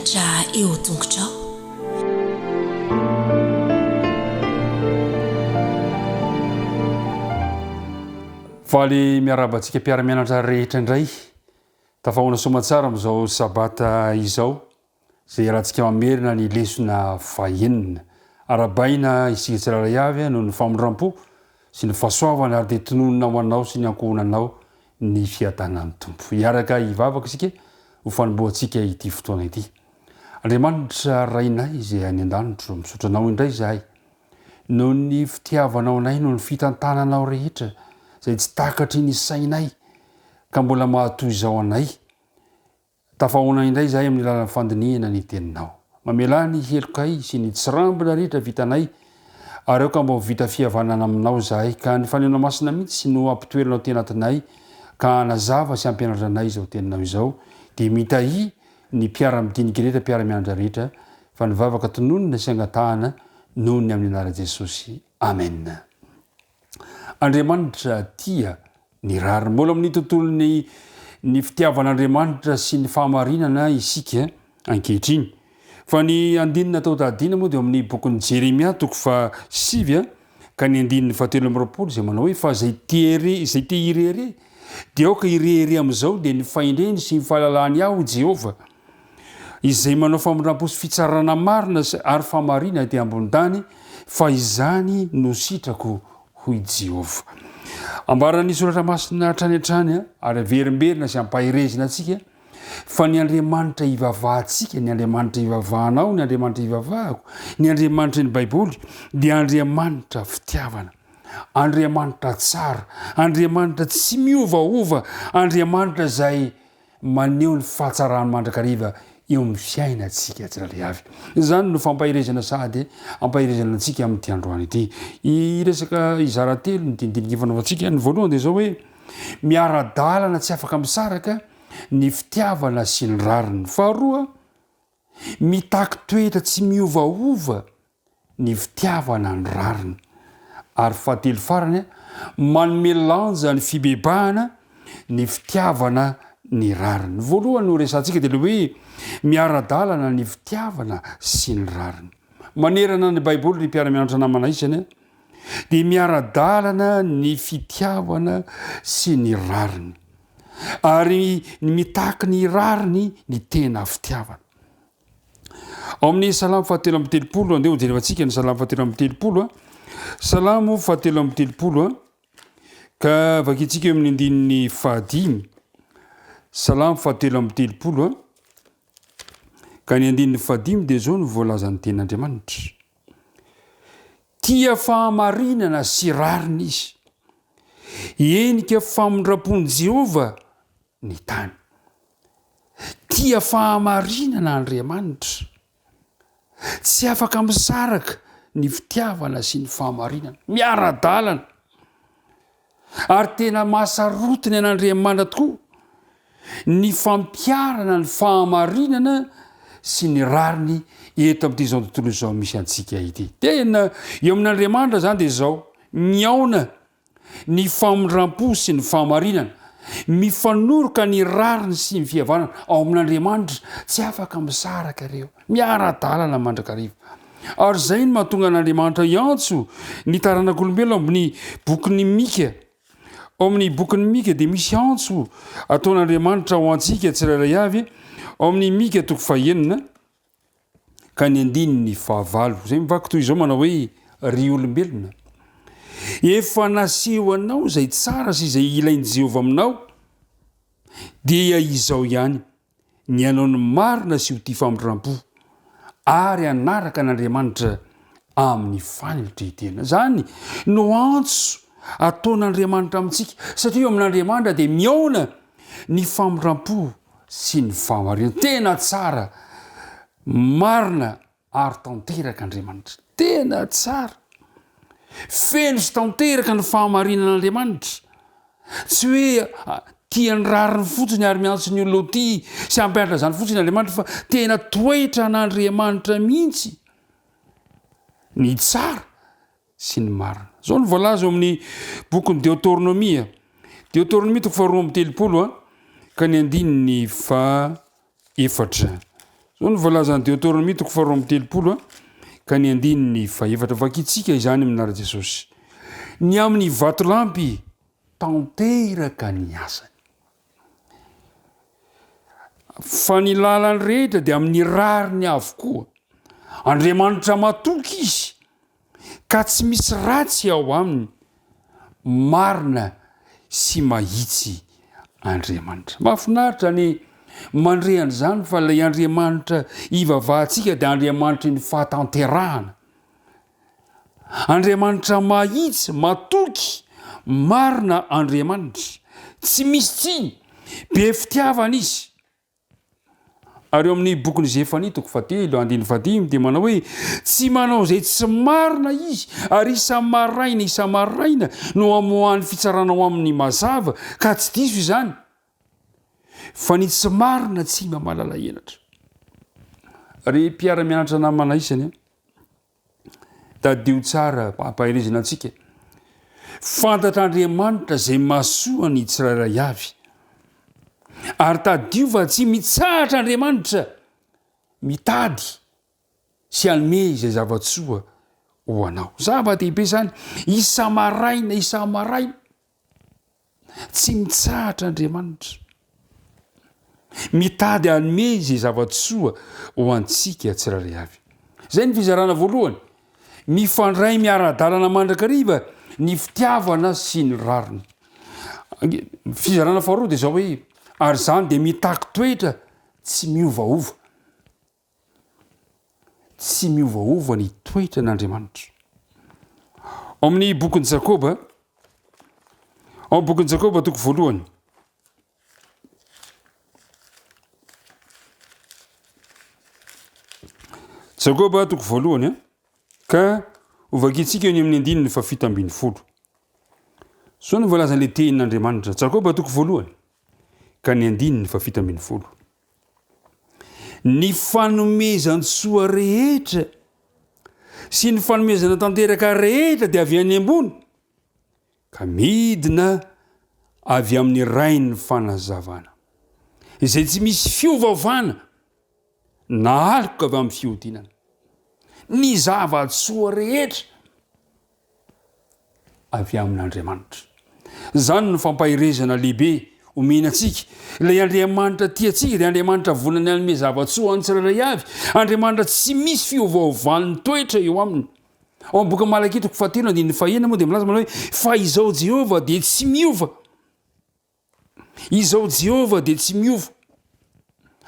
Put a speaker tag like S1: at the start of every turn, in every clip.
S1: mianatra eo tongotrao.
S2: Valy miarabantsika mpiara-mianatra rehetra indray tafahoana somatsara amin'izao sabata izao zay rahantsika mamerina ny lesona vahenina arabaina isika tsirairay avy noho ny famondram-po sy ny fahasoavana ary dia tononona ho anao sy ny ankohonanao ny fiadanany tompo hiaraka hivavaka isika ho fanomboantsika ity fotoana ity. Andriamanitra rainay izay any an-danitro misotro anao indray zahay noho ny fitiavanao anay noho ny fitantananao rehetra zay tsy takatry ny sainay ka mbola mahatoy izao anay. Tafahoana indray zahay amin'ny lalan'ny fandiniana ny teninao. Mamela ny helokay sy ny tsirambina rehetra vitanay ary eo ka mbo vita fihavanana aminao zahay ka ny fanenao masina mihitsy no ampitoeranao tenatinay ka anazava sy ampianatra anay izao teninao izao dia mitahi ny mpiara-midinika rehetra mpiara-mianatra rehetra fa nivavaka tononona sy angatahana noho ny amin'ny anara Jesosy. Amen. Andriamanitra tia ny rariny mbola amin'ny tontolony ny fitiavan'Andriamanitra sy ny fahamarinana isika ankehitriny. Fa ny andinina tao tadina moa dia amin'ny bokin'ny Jeremia toko fa 7 ka ny andininy 7 zay manao hoe fa zay te irere dia aoka irere amin'izao dia ny faindreny sy ny fahalalany aho Jehova izay manao famondram-po sy fitsarana marina ary fahamarina ty ambony tany fa izany no sitrako hoy Jehova. Ambaran'ny soratra masina hatrany hatrany ary averimberina sy ampahirezina antsika fa ny Andriamanitra ivavahantsika, ny Andriamanitra ivavahanao, ny Andriamanitra ivavahako, ny Andriamanitra ny Baiboly dia Andriamanitra fitiavana, Andriamanitra tsara, Andriamanitra tsy miovaova, Andriamanitra zay maneho ny fahatsarany mandrakariva eo amin'ny fiainantsika tsirairay avy. Izany no fampahirezana sady ampahirezana antsika amin'ity androany ity. Iresaka izara telo ny dindinika fanaovantsika. Ny voalohany dia zao hoe miara-dalana tsy afaka misaraka ny fitiavana sy ny rariny. Faharoa, mitaky toetra tsy miovaova ny fitiavana ny rariny. Ary fahatelo farany, manome lanja ny fibebahana ny fitiavana ny rariny. Voalohany no resantsika dia le hoe miara-dalana ny fitiavana sy ny rariny. Manerana ny Baiboly ny mpiara-mianatra namana isany dia miara-dalana ny fitiavana sy ny rariny. Ary mitaky ny rariny ny tena fitiavana. Ao amin'ny Salamo 7:30 andeha ho jerevantsika ny Salamo 7:30. Salamo 7:30 ka vakintsika eo amin'ny andininy 5. Salamo 7:30 ka ny andininy 5 dia zao no voalazan'ny tenin'Andriamanitra. Tia fahamarinana sy rariny izy, enika famondram-pony Jehova ny tany. Tia fahamarinana Andriamanitra, tsy afaka misaraka ny fitiavana sy ny fahamarinana, miara-dalana ary tena mahasarotiny an'Andriamanitra tokoa ny fampiarana ny fahamarinana sy ny rariny eto amin'ity zao tontolo izao misy antsika ity. Tena eo amin'Andriamanitra zany dia zao miaona ny famondram-po sy ny fahamarinana, mifanoroka ny rariny sy ny fihavanana ao amin'Andriamanitra, tsy afaka misaraka ireo, miara-dalana mandrakariva. Ary zay no mahatonga an'Andriamanitra iantso ny taranak'olombelona amin'ny bokin'ny Mika. Ao amin'ny bokin'ny Mika dia misy antso ataon'Andriamanitra ho antsika tsirairay avy ao amin'ny Mika toko 9 ka ny andininy 9. Zay mivaky toy izao manao hoe ry olombelona, efa naseho anao zay tsara sy izay ilain'i Jehova aminao dia izao ihany ny anao ny marina sy ho tia famondram-po ary anaraka an'Andriamanitra amin'ny fanilitra hitena. Zany no antso ataon'Andriamanitra amintsika satria eo amin'Andriamanitra dia miaona ny famondram-po sy ny fahamarinana. Tena tsara, marina ary tanteraka Andriamanitra, tena tsara, feno sy tanteraka ny fahamarinan'Andriamanitra. Tsy hoe tia ny rariny fotsiny ary miantso ny olona ty sy ampianatra zany fotsiny Andriamanitra, fa tena toetra n'Andriamanitra mihitsy ny tsara sy ny marina. Zao no voalaza amin'ny bokin'ny Deutéronomie. Deutéronomie toko 2:30 ka ny andininy 4. zao ny voalazany Deutéronomie 2:3 ka ny andininy faefatra vakitsika izany aminara Jesosy ny amin'ny vatolampy tanteraka ny asany fa ny lalany rehetra dia amin'ny rariny avokoa Andriamanitra matoky izy ka tsy misy ratsy ao aminy marina sy mahitsy Andriamanitra mahafinaritra ny mandrehany zany fa ilay Andriamanitra ivavahantsika dia Andriamanitra ny fahatanterahana Andriamanitra mahitsy matoky marina Andriamanitra tsy misy tsiny be fitiavana izy ary eo amin'ny bokyny Zefania 3:7 dia manao hoe tsy manao zay tsy marina izy ary isa-maraina no amoahany fitsarana ao amin'ny mazava ka tsy diso izany fa ny tsy marina tsy mamalala henatra ary mpiara-mianatra namana isany tadio tsara ampahirizina antsika fantatr'Andriamanitra zay mahasoa ny tsirairay avy ary tadio fa tsy mitsahatra Andriamanitra mitady sy anome izay zavatsoa ho anao zava-dehibe zany isa-maraina tsy mitsahatra Andriamanitra mitady anome izay zavatsoa ho antsika tsirairay avy zay ny fizarana voalohany mifandray miara-dalana mandrakariva ny fitiavana sy ny rariny fizarana faharoa dia zao hoe ary zany dia mitaky toetra tsy miovaova ny toetra n'Andriamanitra ao amin'ny bokin'ny Jakoba ao bokin'ny Jakoba 1 Jakoba 1 ka ovakitsika eny amin'ny andininy 7:10 so ny voalazan'le tenin'Andriamanitra Jakoba 1 ka ny andininy 7:10 ny fanomezan-tsoa rehetra sy ny fanomezana tanteraka rehetra dia avy any ambony ka midina avy amin'ny rainy fanazavana izay tsy misy fiovaovana na alika avy amin'ny fiodinana ny zavatsoa rehetra avy amin'Andriamanitra zany no fampahirezana lehibe omenantsika ilay Andriamanitra tiatsika dia Andriamanitra vonany anome zavatsoa any tsirairay avy Andriamanitra tsy misy fiovaovan'ny toetra eo aminy ao amin'ny boky Malakia 4:1 moa dia milaza manao hoe fa izao Jehova dia tsy miova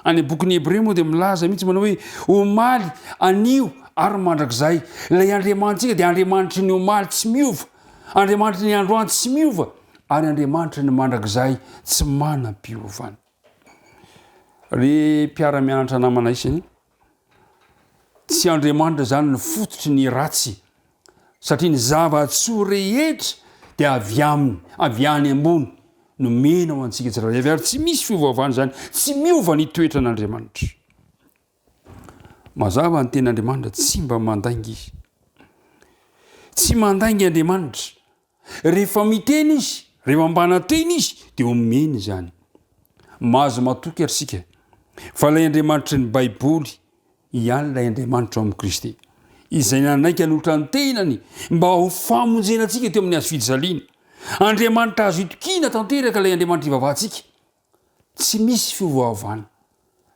S2: any bokin'ny Hebreo moa dia milaza mihitsy manao hoe omaly anio ary mandrakizay ilay Andriamanitsika dia Andriamanitra ny omaly tsy miova Andriamanitra ny androany tsy miova ary Andriamanitra ny mandrakizay tsy manam-piovana ry mpiara-mianatra namana isany tsy Andriamanitra zany ny fototry ny ratsy satria ny zavatsoa rehetra dia avy any ambony no mena ho antsika tsirairay avy ary tsy misy fiovaovana zany tsy miova ny toetra n'Andriamanitra mazava ny ten'Andriamanitra tsy mba mandainga izy tsy mandainga Andriamanitra rehefa miteny izy rehefa mbanateny izy dia omeny zany mahazo matoky arysika fa ilay Andriamanitra ny Baiboly ihany ilay Andriamanitra ao amin'ny Kristy izay nanaiky anotra ny tenany mba ho famonjenantsika teo amin'ny azo fijaliana Andriamanitra azo itokina tanteraka ilay Andriamanitra ivavahantsika tsy misy fiovaovana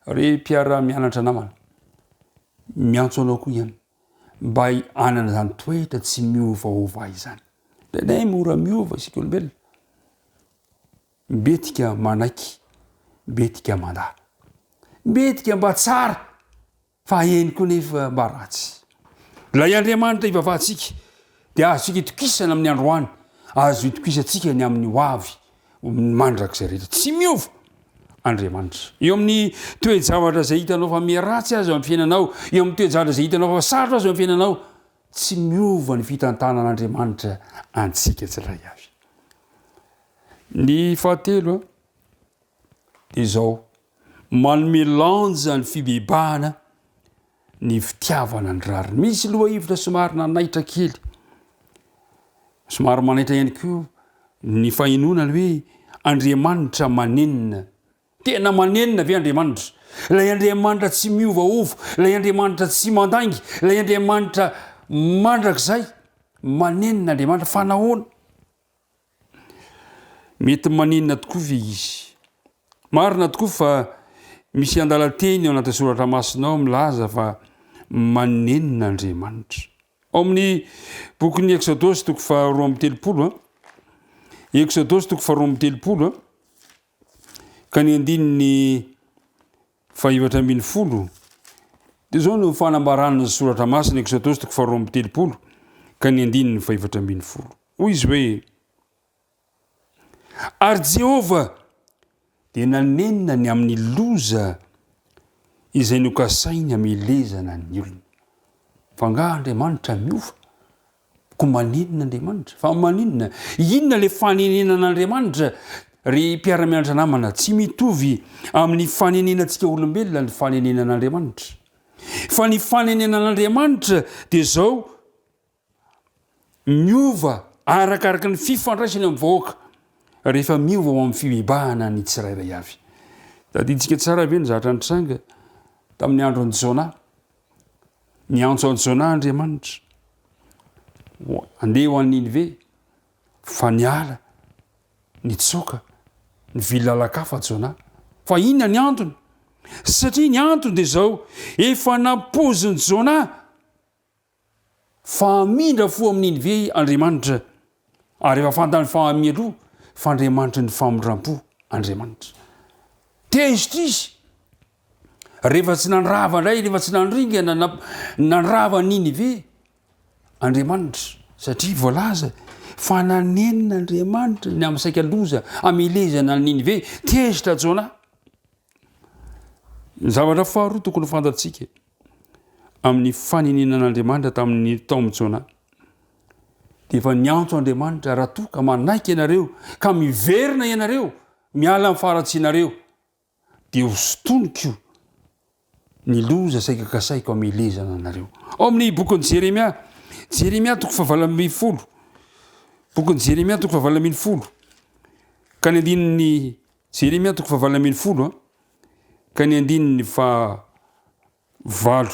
S2: re mpiara-mianatra namana miantso anao koa ihany mba anana zany toetra tsy miovaova izany nay mora miova isika olombelona mbetika manaiky mbetika mandahy mbetika mba tsara fa eny koa nefa mba ratsy lay Andriamanitra ivavahantsika dia azotsika itokisana amin'ny androany azo itokisantsika ny amin'ny hoavy mandrakizay rehetra tsy miova Andriamanitra eo amin'ny toejavatra zay hitanao fa miaratsy azy amin'ny fiainanao eo amin'ny toejavatra zay hitanao fa sarotra azy amin'ny fiainanao tsy miova ny fitantanan'Andriamanitra antsika tsirairay avy ny fahatelo dia izao manome lanja ny fibebahana ny fitiavana ny rariny misy loha hevitra somary nanaitra kely somary manaitra ihany koa ny fahinonany hoe Andriamanitra manenina tena manenina ve Andriamanitra lay andriamanitra tsy miovaova lay andriamanitra tsy mandangy lay andriamanitra mandrak'izay manenon'andriamanitra fa nahoana mety maninona tokoa ve izy marina tokoa fa misy andalateny ao anaty soratra masinao milaza fa manenon'andriamanitra ao amin'ny bokin'ny exodosy toko fa 2 exodosy toko fa 2 ka ny andininy fa 7 dia zao no fanambaranana soratra masina exodosy toko fa 2 ka ny andininy fa 7 hoy izy hoe ary Jehova dia nanenina ny amin'ny loza izay nokasainy amelezana ny olona fa nga andriamanitra miova ko manenon'andriamanitra fa maninona inona le fanenenan'andriamanitra ry mpiara-mianatra namana tsy mitovy amin'ny fanenenantsika olombelona ny fanenenan'andriamanitra fa ny fanenenan'andriamanitra dia zao miova arakaraka ny fifandraisany amin'ny vahoaka rehefa miova ao amin'ny fibebahana ny tsirairay avy tadintsika tsara ve ny zatra nitranga tamin'ny andro ny Jona ny antso any Jona andriamanitra andeha ho an'ny Ninive fa niala nitsoka ny vilalakafa Jona fa inona ny antony satria ny antony dia zao efa nampoziny Jona fahamindra fo amin'ny Ninive andriamanitra ary efa fantany fahamia aloha fa andriamanitra ny famindram-po andriamanitra tezitra izy rehefa tsy nandrava indray rehefa tsy nandringana nandrava Ninive andriamanitra satria voalaza fa nanenon'andriamanitra ny amin'ny saika loza amelezana ny Ninive tezitra Jona ny zavatra faharoa tokony fantatsika amin'ny fanenenan'andriamanitra tamin'ny taomi Jona dia efa niantso andriamanitra raha toa ka manaiky ianareo ka miverina ianareo miala amin'ny faratsianareo dia hosotoniko ny loza saika kasaiko amelezana anareo ao amin'ny bokin'ny Jeremia toko fa 20 bokin'ny Jeremia toko fa 20 ka ny andininy Jeremia toko fa 20 ka ny andininy fa 8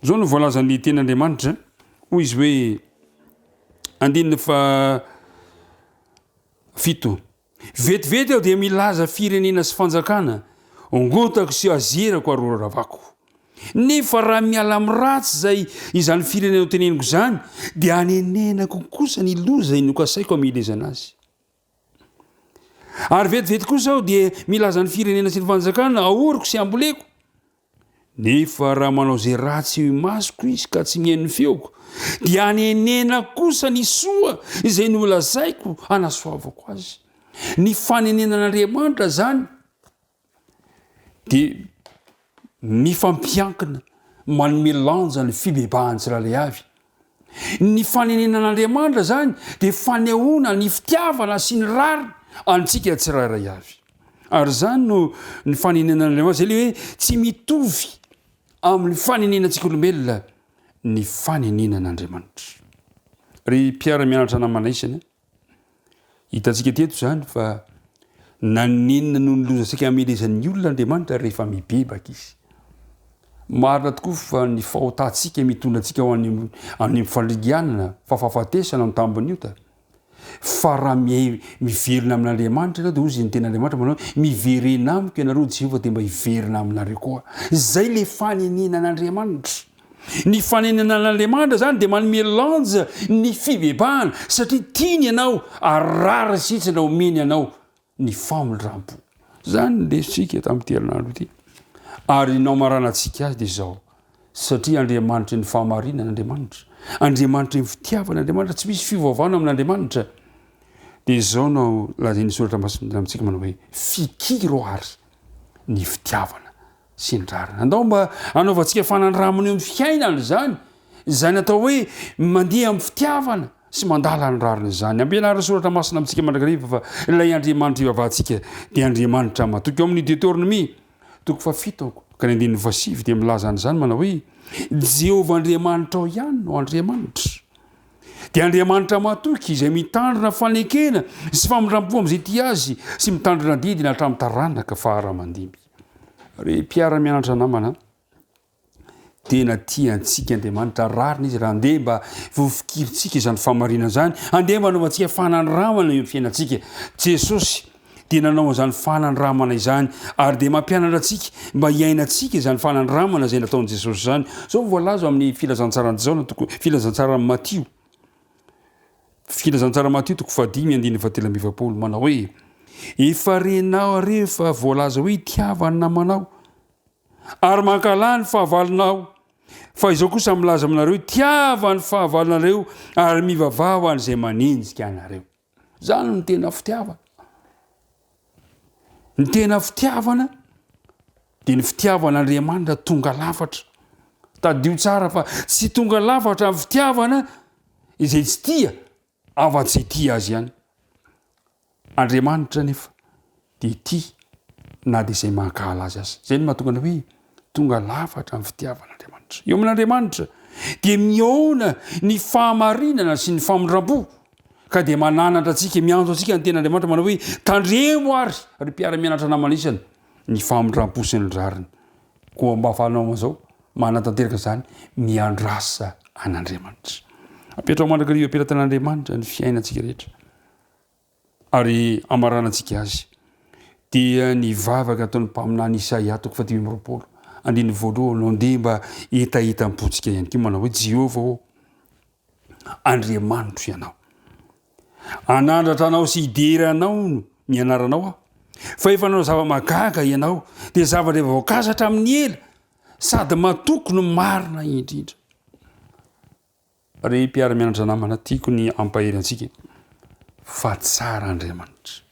S2: zao no voalazan'ny ten'andriamanitra hoy izy hoe andininy fa 7 vetivety aho dia milaza firenena sy fanjakana ongotako sy azerako aroravako nefa raha miala amin'ny ratsy zay izany firenena ho teneniko zany dia anenenako kosa ny loza nokasaiko amelezana azy ary vetivety kosa aho dia milaza ny firenena sy ny fanjakana ahoriko sy amboleko nefa raha manao zay ratsy eo imasoko izy ka tsy mihaino ny feoko dia anenena kosa ny soa izay nolazaiko anasoavako azy ny fanenenan'andriamanitra zany dia mifampiankina manome lanja ny fibebahany tsirairay avy ny fanenenan'andriamanitra zany dia fanehoana ny fitiavana sy ny rary antsika tsirairay avy ary zany no ny fanenenan'andriamanitra zay le hoe tsy mitovy amin'ny fanenenantsika olombelona ny fanenenan'andriamanitra ry mpiara-mianatra namanaisana hitantsika teto zany fa nanenina no ny lozantsika amelezan'ny olona andriamanitra rehefa mibebaka izy marina tokoa fa ny fahotantsika mitondra antsika ho amin'ny fandringianana fahafahafatesana ny tambony io ta fa raha miverina amin'andriamanitra ianao dia ozy ny ten'andriamanitra manao miverena amiko ianareo Jehova dia mba hiverina aminareo koa zay le fanenenan'andriamanitra ny fanenenan'andriamanitra zany dia manome lanja ny fibebahana satria tiany ianao arara sitsina omeny ianao ny famindrampo zany lesitsika tamin'ity herinandro ity ary nao maranantsika azy dia zao satria andriamanitra ny fahamarinan'andriamanitra andriamanitra ny fitiavana andriamanitra tsy misy fivavahana amin'andriamanitra dia zao nao lazainy soratra masina amintsika manao hoe fikiro ary ny fitiavana sy ny rarina andao mba anaovantsika fanandramana eo amin'ny fiainana zany zany atao hoe mandeha amin'ny fitiavana sy mandala ny rarina zany ampianarina soratra masina amintsika mandrakariva fa ilay andriamanitra ivavahantsika dia andriamanitra matoky ao amin'ny Deutéronomie toko fa 7 ka ny andininy fa 7 dia milazany zany manao hoe Jehova andriamanitra ao ihany no andriamanitra dia andriamanitra matoky izay mitandrina fanekena sy famindram-po amin'izay ty azy sy mitandrina didina hatramin'ny taranaka faharamandimby re mpiara-mianatra namana tena tia antsika Andriamanitra rarina izy raha andeha mba vofikiritsika izany famarina zany andeha mba nanaovantsika fanandramana eo fiainantsika Jesosy dia nanao zany fanandramana izany ary dia mampianatra antsika mba hiainantsika izany fanandramana izay nataon'i Jesosy zany zao voalaza amin'ny filazantsarany filazantsara Matio toko 5:17 manao hoe efa renao arefa voalaza hoe itiavany namanao ary mankala ny fahavalonao fa izao kosa milaza aminareo tiavany fahavalonareo ary mivavava an'izay maninjika anareo zany ny tena fitiavana dia ny fitiavan'Andriamanitra tonga lafatra tadio tsara fa tsy tonga lafatra amin'ny fitiavana izay tsy tia afa-tsy tia azy ihany Andriamanitra nefa dia tia na dia izay mankala azy azy zay no mahatonga hoe tonga lafatra amin'ny fitiavan'Andriamanitra eo amin'Andriamanitra dia mihaona ny fahamarinana sy ny famondram-po ka dia mananatra antsika miantso antsika ny ten'Andriamanitra manao hoe tandremo ary ry mpiara-mianatra namanisany ny famondram-po sy ny rariny koa mba ahafahanao an'izao manatanteraka zany miandrasa an'Andriamanitra apetrao mandrakariva apetratan'Andriamanitra ny fiainantsika rehetra ary amaranantsika azy dia ny vavaka ataon'ny mpaminany Isaia toko 10:20 andiny voalohany andeha mba etahitam-potsika ihany koa manao hoe Jehova ô Andriamanitra ianao anandratra anao sy hideranao ny anaranao aho fa efa nanao zava-magaga ianao dia zavatra efa voakasatra amin'ny ela sady matoko no marina indrindra re mpiara-mianatra namana tiako ny ampahery antsika fa tsara Andriamanitra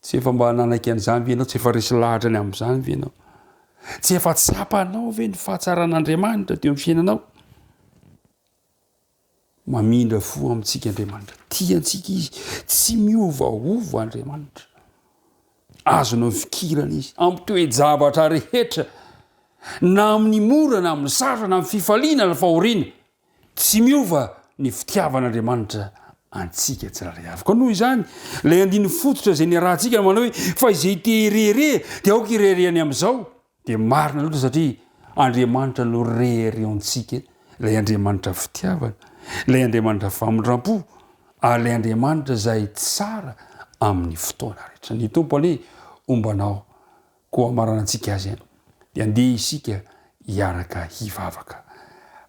S2: tsy efa mba nanaiky an'izany ve ianao tsy efa resy lahatra ny amin'izany ve ianao tsy efa tsapanao ve ny fahatsaran'Andriamanitra teo amin'ny fiainanao mamindra fo amintsika Andriamanitra tiantsika izy tsy miovaova Andriamanitra azonao fikirana izy ampitoejavatra rehetra na amin'ny mora na amin'ny sarotra na amin'ny fifaliana na fahoriana tsy miova ny fitiavan'Andriamanitra antsika tsirairay avy. Ka noho izany ilay andiny fototra izay niarahantsika manao hoe fa izay terere dia aoka irereny amin'izao dia marina loatra satria Andriamanitra no rehereontsika ilay Andriamanitra fitiavana ilay Andriamanitra famondram-po ary ilay Andriamanitra izay tsara amin'ny fotoana rehetra ny tompony ombanao koa amaranantsika azy any dia andeha isika hiaraka hivavaka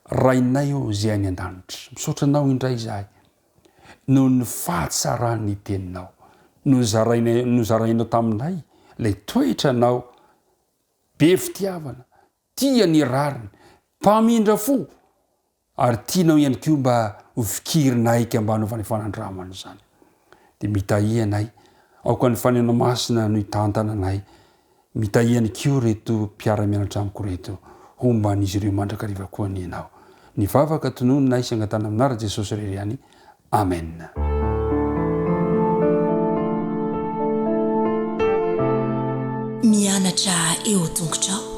S2: rainay eo izay any an-danitra misaotranao indray izahay no ny fahatsarany teninao no zarainao taminay ilay toetranao be fitiavana tia ny rariny mpamindra fo ary tianao ihany koa mba hofikirinaiky mba hanaovany fanandramana zany dia mitahianay aoka ny fanenao masina no hitantananay mitahiany koa reto mpiara-mianatra amiko reto homba an'izy ireo mandrakariva koa ny ianao ny vavaka tonononay sangatana aminara Jesosy rery any amen.
S1: Mianatra eo tongotrao